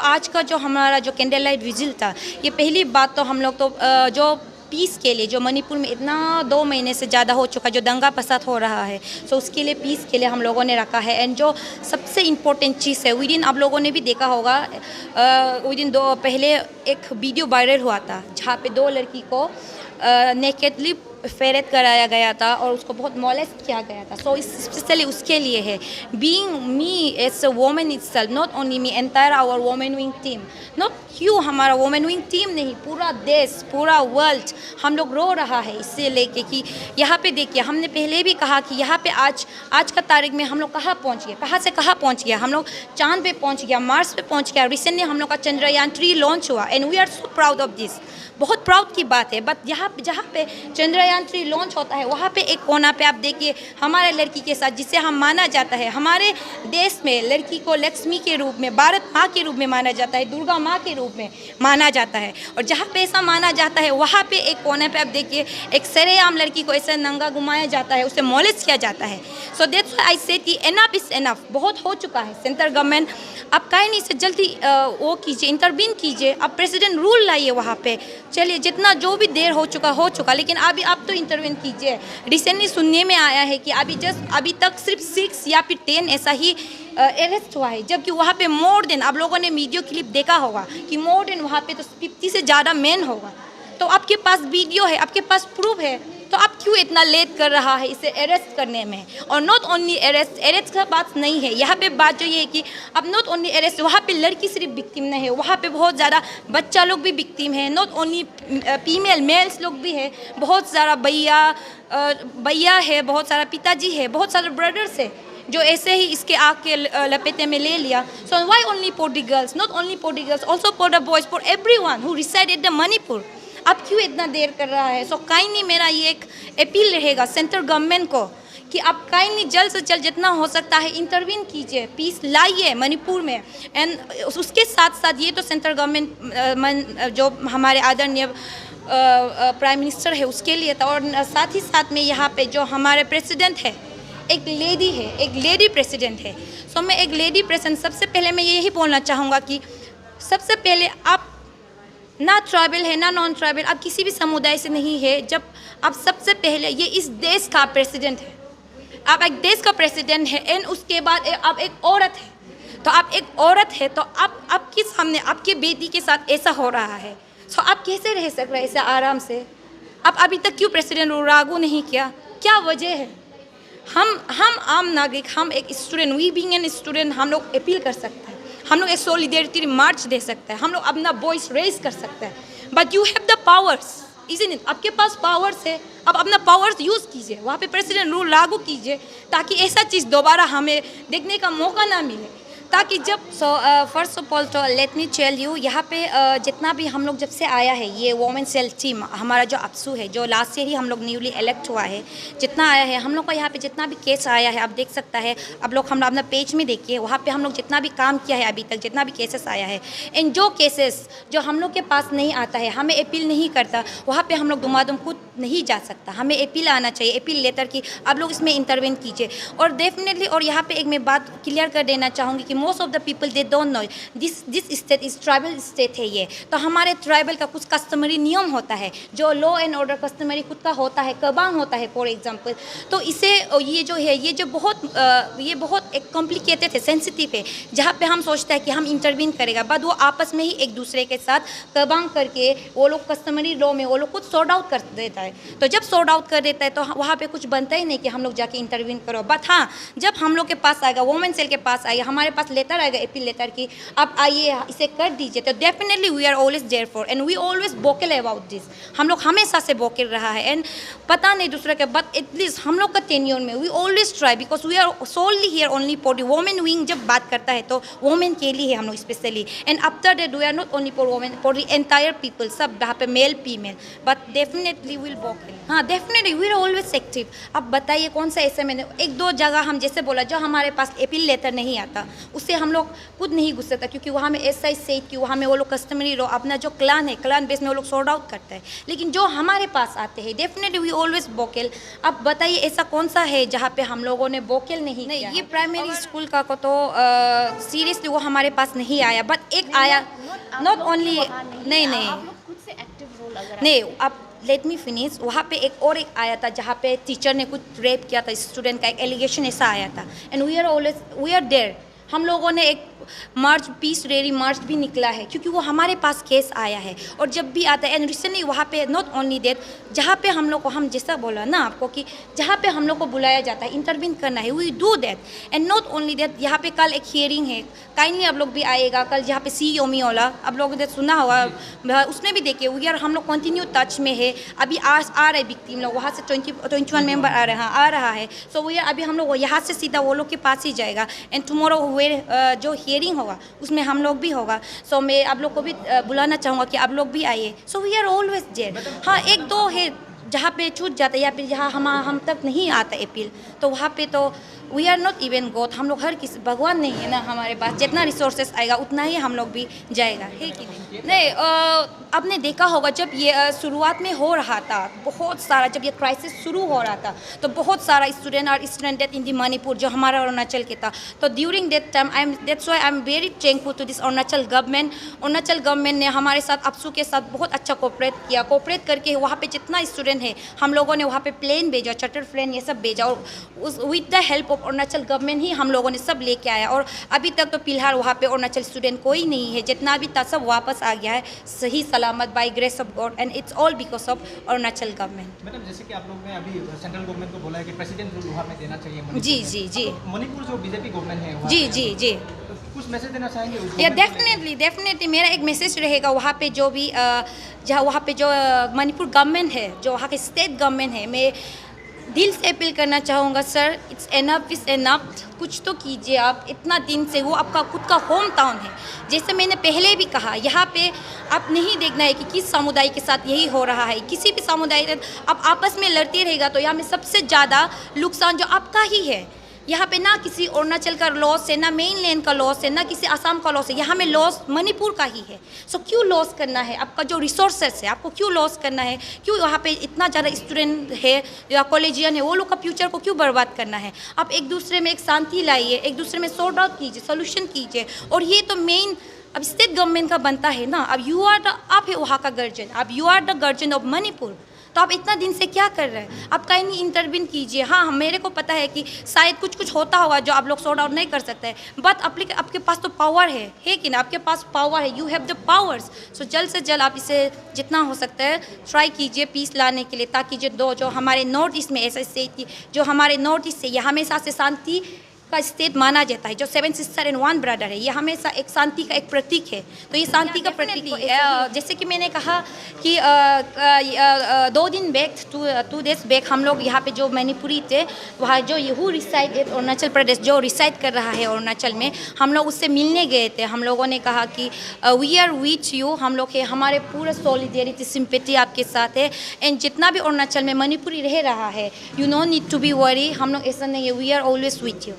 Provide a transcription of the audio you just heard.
आज का जो हमारा जो कैंडल लाइट विजिल था, ये पहली बात तो हम लोग तो जो पीस के लिए, जो मणिपुर में इतना 2 महीने से ज़्यादा हो चुका, जो दंगा फसाद हो रहा है, सो उसके लिए पीस के लिए हम लोगों ने रखा है। एंड जो सबसे इम्पोर्टेंट चीज़ है, विदिन आप लोगों ने भी देखा होगा, विदिन 2 पहले एक वीडियो वायरल हुआ था जहाँ पे 2 लड़की को नेकेडली फेरत कराया गया था और उसको बहुत मॉलेस्ट किया गया था। सो स्पेशली उसके लिए है, being me as a women itself, not only me, entire our women wing team, not क्यों हमारा वोमेन विंग टीम नहीं, पूरा देश, पूरा वर्ल्ड हम लोग रो रहा है इससे लेके कि यहाँ पे देखिए, हमने पहले भी कहा कि यहाँ पे आज का तारीख में हम लोग कहाँ पहुँच गए, कहाँ से कहाँ पहुँच गया, हम लोग चांद पे पहुँच गया, मार्स पे पहुँच गया। रिसेंटली हम लोग का चंद्रयान 3 लॉन्च हुआ and we are so proud of this, बहुत प्राउड की बात है। बट यहाँ जहाँ पे चंद्रयान 3 लॉन्च होता है, वहाँ पे एक कोना पे आप देखिए हमारे लड़की के साथ, जिसे हम माना जाता है, हमारे देश में लड़की को लक्ष्मी के रूप में, भारत माँ के रूप में माना जाता है, दुर्गा माँ के रूप में माना जाता है। और जहाँ पे ऐसा माना जाता है, वहाँ पे एक कोने पे आप देखिए एक सरेआम लड़की को ऐसा नंगा घुमाया जाता है, उसे मॉलेस्ट किया जाता है। सो दैट्स व्हाई आई से कि एनफ इज एनफ, बहुत हो चुका है। सेंट्रल गवर्नमेंट आप कहीं नहीं से जल्दी वो कीजिए, इंटरवीन कीजिए, आप प्रेसिडेंट रूल लाइए वहाँ पे। चलिए, जितना जो भी देर हो चुका, लेकिन अभी आप तो इंटरवीन कीजिए। रिसेंटली सुनने में आया है कि अभी तक सिर्फ 6 या फिर 10 ऐसा ही अरेस्ट हुआ है, जबकि वहाँ पे मोर देन, आप लोगों ने वीडियो क्लिप देखा होगा कि मोर देन वहाँ पे तो 50 से ज़्यादा मैन होगा। तो आपके पास वीडियो है, आपके पास प्रूफ है, तो आप क्यों इतना लेट कर रहा है इसे अरेस्ट करने में? और नॉट ओनली अरेस्ट का बात नहीं है यहाँ पे, बात जो ये है कि अब नॉट ओनली अरेस्ट, वहाँ पे लड़की सिर्फ विक्टिम नहीं है, वहाँ पे बहुत ज़्यादा बच्चा लोग भी विक्टिम है, नॉट ओनली फीमेल, मेल्स लोग भी है, बहुत सारा भैया है, बहुत सारा पिताजी है, बहुत सारे ब्रदर्स है जो ऐसे ही इसके आग के लपेटे में ले लिया। So why only for the girls, not only for the girls, also for the boys, for everyone who reside at the Manipur. आप क्यों इतना देर कर रहा है? सो काइंडली मेरा ये एक अपील रहेगा सेंट्रल गवर्नमेंट को कि आप काइंडली जल्द से जल्द जितना हो सकता है इंटरवीन कीजिए, पीस लाइए मणिपुर में। एंड उसके साथ साथ ये तो सेंट्रल गवर्नमेंट जो हमारे आदरणीय प्राइम मिनिस्टर है उसके लिए था, और साथ ही साथ में यहाँ पे जो हमारे प्रेसिडेंट है, एक लेडी है, एक लेडी प्रेसिडेंट है। सो मैं एक लेडी प्रेसिडेंट, सबसे पहले मैं यही बोलना चाहूँगा कि सबसे पहले आप ना ट्राइबल है ना नॉन ट्राइबल, आप किसी भी समुदाय से नहीं है, जब आप सबसे पहले ये इस देश का प्रेसिडेंट है, आप एक देश का प्रेसिडेंट है, एंड उसके बाद आप एक औरत है। तो आप एक औरत है, तो आप आपके सामने आपके बेटी के साथ ऐसा हो रहा है, सो आप कैसे रह सक रहे ऐसे आराम से? आप अभी तक क्यों प्रेसिडेंट लागू नहीं किया? क्या वजह है? हम आम नागरिक, हम एक student, we being an student, हम लोग अपील कर सकते हैं, हम लोग एक सोलिडेरिटी मार्च दे सकते हैं, हम लोग अपना वॉइस रेज कर सकते हैं। But you have the powers, isn't it? आपके पास पावर्स है, आप अपना पावर्स यूज़ कीजिए, वहाँ पे प्रेसिडेंट रूल लागू कीजिए, ताकि ऐसा चीज़ दोबारा हमें देखने का मौका ना मिले। ताकि जब फर्स्ट ऑफ ऑल तो लेट मी टेल यू, यहाँ पे जितना भी हम लोग जब से आया है ये वोमेन सेल टीम, हमारा जो अपसू है, जो लास्ट ईयर ही हम लोग न्यूली इलेक्ट हुआ है, जितना आया है हम लोग का यहाँ पे जितना भी केस आया है, आप देख सकता है, आप लोग हम अपना पेज में देखिए, वहाँ पे हम लोग जितना भी काम किया है अभी तक, जितना भी केसेस आया है, इन जो केसेस जो हम लोग के पास नहीं आता है, हमें अपील नहीं करता, वहाँ पर हम लोग दुमादुम खुद नहीं जा सकता, हमें अपील आना चाहिए, अपील लेटर की आप लोग इसमें इंटरवेन कीजिए। और डेफिनेटली, और यहाँ पे एक मैं बात क्लियर कर देना चाहूँगी कि most of the people they don't know this state is tribal state है ये। तो हमारे ट्राइबल का कुछ कस्टमरी नियम होता है, जो लॉ एंड ऑर्डर कस्टमरी खुद का होता है, कबांग होता है फॉर एग्जांपल। तो इसे ये जो है ये बहुत एक कॉम्प्लिकेटेड है, सेंसिटिव है, जहाँ पे हम सोचते हैं कि हम इंटरवीन करेगा, बट वो आपस में ही एक दूसरे के साथ कबांग करके वो लोग कस्टमरी लॉ में वो लोग खुद सॉर्ट आउट कर देता है। तो जब सॉर्ट आउट कर देता है तो वहाँ पे कुछ बनता ही नहीं कि हम लोग जाके इंटरवीन करो। बट हाँ, जब हम लोग के पास आएगा, वोमेन सेल के पास आएगा, हमारे पास लेटर आएगा, अपील लेटर की, आप आइए इसे कर दीजिए, तो definitely we are always there for and we always vocal about this. हम लोग हमेशा से वोकल रहा है, एंड पता नहीं दूसरे के, बट एटलीस्ट हम लोग का टेन्योर में we always try, because we are solely here only for the women wing. जब बात करता है तो वोमेन के लिए है हम लोग specially, and after that we are not only for women, for the entire people, सब यहाँ पे male female, but definitely will vocal. हाँ, definitely we are always active. अब बताइए कौन सा ऐसे मैंने 1-2 जगह हम जैसे बोला जो हमारे पास अपील लेटर नहीं आता, उससे हम लोग खुद नहीं घुस सकता, क्योंकि वहाँ में ऐसा ही से कि वहाँ में वो लोग कस्टमरी रो अपना जो क्लान है, क्लान बेस में वो लोग सॉर्ट आउट करते हैं। लेकिन जो हमारे पास आते हैं डेफिनेटली वी ऑलवेज वोकल। अब बताइए ऐसा कौन सा है जहाँ पे हम लोगों ने वोकल नहीं किया? ये प्राइमरी स्कूल का को तो सीरियसली वो हमारे पास नहीं आया, बट एक आया नॉट ओनली, नहीं खुद से एक्टिव रोल अगर नहीं, अब लेट मी फिनिश। वहाँ पे एक आया था जहाँ पे टीचर ने कुछ रेप किया था स्टूडेंट का, एक एलिगेशन ऐसा आया था, एंड वी आर देयर। हम लोगों ने एक मार्च, पीस रैली मार्च भी निकला है, क्योंकि वो हमारे पास केस आया है। और जब भी आता है, एंड रिसेंटली वहाँ पे नॉट ओनली दैट, जहाँ पे हम लोग को, हम जैसा बोला ना आपको कि जहाँ पे हम लोग को बुलाया जाता है इंटरवीन करना है, we do that. And not only that, यहाँ पे कल एक हियरिंग है, काइंडली आप लोग भी आएगा कल, जहाँ पे सी ओमी ओला आप लोगों ने सुना होगा, उसमें भी देखिए वी आर, हम लोग कंटिन्यू टच में है। अभी आ रहे विक्टिम लोग वहाँ से 21 मेंबर आ रहा है। सो वी आर, अभी हम लोग यहाँ से सीधा वो लोग के पास ही जाएगा, एंड टुमारो जो हियरिंग होगा उसमें हम लोग भी होगा। सो मैं आप लोग को भी बुलाना चाहूँगा कि आप लोग भी आइए। So we are always there. हाँ, एक दो है जहाँ पे छूट जाता है या फिर जहाँ हम तक नहीं आता अपील, तो वहाँ पे तो we are not even God. हम लोग हर किसी, भगवान नहीं है ना हमारे पास, जितना रिसोर्सेस आएगा उतना ही हम लोग भी जाएगा, है कि नहीं? आपने देखा होगा जब ये शुरुआत में हो रहा था, बहुत सारा, जब ये क्राइसिस शुरू हो रहा था तो बहुत सारा स्टूडेंट और स्टूडेंट इन दी मणिपुर जो हमारा अरुणाचल के था, तो during that time that's why I am very thankful to this Arunachal government. Arunachal government ने हमारे साथ, अपसू के साथ बहुत अच्छा कोऑपरेट किया। कोऑपरेट करके वहाँ पे जितना स्टूडेंट है हम लोगों ने वहाँ पे प्लेन भेजा, चार्टर प्लेन ये सब भेजा, और उस with the help of Arunachal government ही हम लोगों ने सब लेके आया। और अभी तक तो फिलहाल वहाँ पे अरुणाचल स्टूडेंट कोई नहीं है, जितना भी था सब वापस आ गया है सही सलामत by grace of God, and it's all because of Arunachal government. Madam, जैसे कि आप लोग ने अभी सेंट्रल गवर्नमेंट को बोला है कि प्रेसिडेंट रूल वहाँ में देना चाहिए मणिपुर जी में। जी जी, तो मणिपुर जो बीजेपी गवर्नमेंट है वहाँ जी पे, जी जी, तो कुछ मैसेज देना चाहेंगे उस या government को लेके? डेफिनेटली मेरा एक मैसेज रहेगा वहाँ पे जो भी जहाँ वहाँ पे जो मणिपुर गवर्नमेंट है, जो वहाँ के स्टेट गवर्नमेंट है, मैं दिल से अपील करना चाहूँगा, सर इट्स एनफ, कुछ तो कीजिए आप। इतना दिन से वो आपका खुद का होम टाउन है, जैसे मैंने पहले भी कहा, यहाँ पे आप नहीं देखना है कि किस समुदाय के साथ यही हो रहा है। किसी भी समुदाय आप आपस में लड़ते रहेगा तो यहाँ में सबसे ज़्यादा नुकसान जो आपका ही है। यहाँ पे ना किसी अरुणाचल का लॉस है, ना मेन लैंड का लॉस है, ना किसी आसाम का लॉस है, यहाँ में लॉस मणिपुर का ही है। सो क्यों लॉस करना है? आपका जो रिसोर्सेस है आपको क्यों लॉस करना है? क्यों वहाँ पे इतना ज़्यादा स्टूडेंट है या कॉलेजियन है, वो लोग का फ्यूचर को क्यों बर्बाद करना है? आप एक दूसरे में एक शांति लाइए, एक दूसरे में सॉर्ट आउट कीजिए, सोल्यूशन कीजिए। और ये तो मेन अब स्टेट गवर्नमेंट का बनता है ना। अब आप है वहाँ का गर्जन, अब यू आर द गर्जन ऑफ मणिपुर। तो आप इतना दिन से क्या कर रहे हैं? आप कहीं नहीं इंटरवीन कीजिए। हाँ, मेरे को पता है कि शायद कुछ होता होगा जो आप लोग सॉर्ट आउट नहीं कर सकते, बट आपके पास तो पावर है कि ना? आपके पास पावर है, यू हैव द पावर्स। सो जल्द से जल्द आप इसे जितना हो सकता है ट्राई कीजिए पीस लाने के लिए, ताकि जो हमारे नॉर्थ ईस्ट में ऐसे स्टेट की, जो हमारे नॉर्थ ईस्ट से ये हमेशा से शांति का स्टेट माना जाता है, जो 7 सिस्टर एंड 1 ब्रदर है, ये हमेशा एक शांति का एक प्रतीक है। तो ये शांति का प्रतीक, जैसे कि मैंने कहा कि 2 दिन बैक, 2 डेज बैक, हम लोग यहाँ पे जो मणिपुरी थे, वहाँ जो यहू रिसाइड अरुणाचल प्रदेश जो रिसाइड कर रहा है अरुणाचल में, हम लोग उससे मिलने गए थे। हम लोगों ने कहा कि वी आर विथ यू, हम लोग हमारे पूरा सॉलिडेरिटी सिंपैथी आपके साथ है। एंड जितना भी अरुणाचल में मणिपुरी रह रहा है, you no need to be worry, हम लोग ऐसा नहीं है, we are always with you.